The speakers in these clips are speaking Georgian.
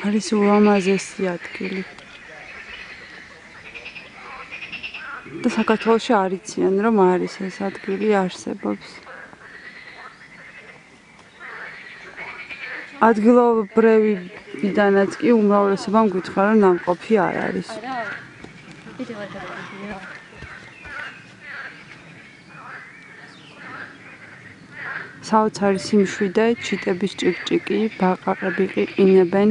არის ულამაზესი ადგილი. და საქართველოში არ იციან, რომ არის ეს ადგილი არსებობს. ადგილობრივიდანაც კი უმრავლესობამ გითხრა, რომ ნამყოფი არ არის. საოცარი სიმშვიდე, ჩიტების ჭიკჭიკი, ბაყაყები ყიყინებენ.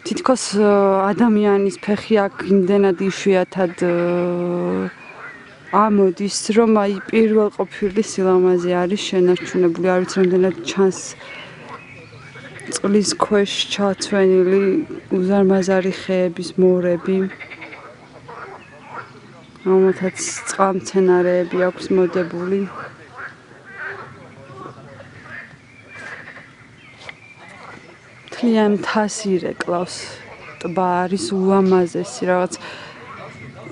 თითქოს ადამიანის ფეხი აქ იმდენად იშვიათად ამოდის, რომ აი პირველ ყოფილი სილამაზე არის შენარჩუნებული, არ ვიცი რამდენად ჩანს წყლის ქვეშ ჩაცვენილი უზარმაზარი ხეების მორები. რომელთაც წყალმცენარეები აქვს მოდებული. მთლიან თასი რეკლავს. ტბა არის ულამაზესი, რაღაც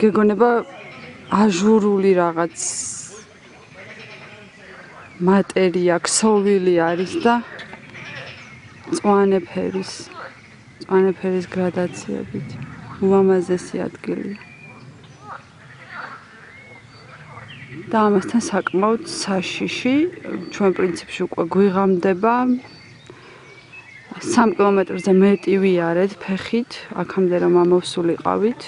გეგონება აჟურული რაღაც მატერია, ქსოვილი არის და მწვანე ფერის გრადაციებით. ულამაზესი ადგილია. და ამასთან საკმაოდ საშიში, ჩვენ პრინციპში უკვე გვიღამდება 3 კილომეტრზე მეტი ვიარეთ ფეხით, აქამდე რომ ამოვსულიყავით.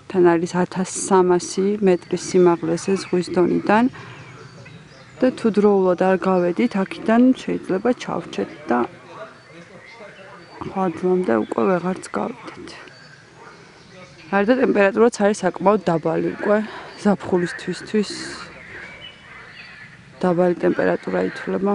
თან არის 1300 მეტრის სიმაღლეზე ზღვის დონიდან. და თუ დროულად არ გავედით, აქედან შეიძლება ჩავჩეთ და ხვადლამდე უკვე ვეღარც გავედით. გარდა ტემპერატურაც არის საკმაოდ დაბალი უკვე ზაფხულისთვისთვის. დაბალი ტემპერატურა ითვლება.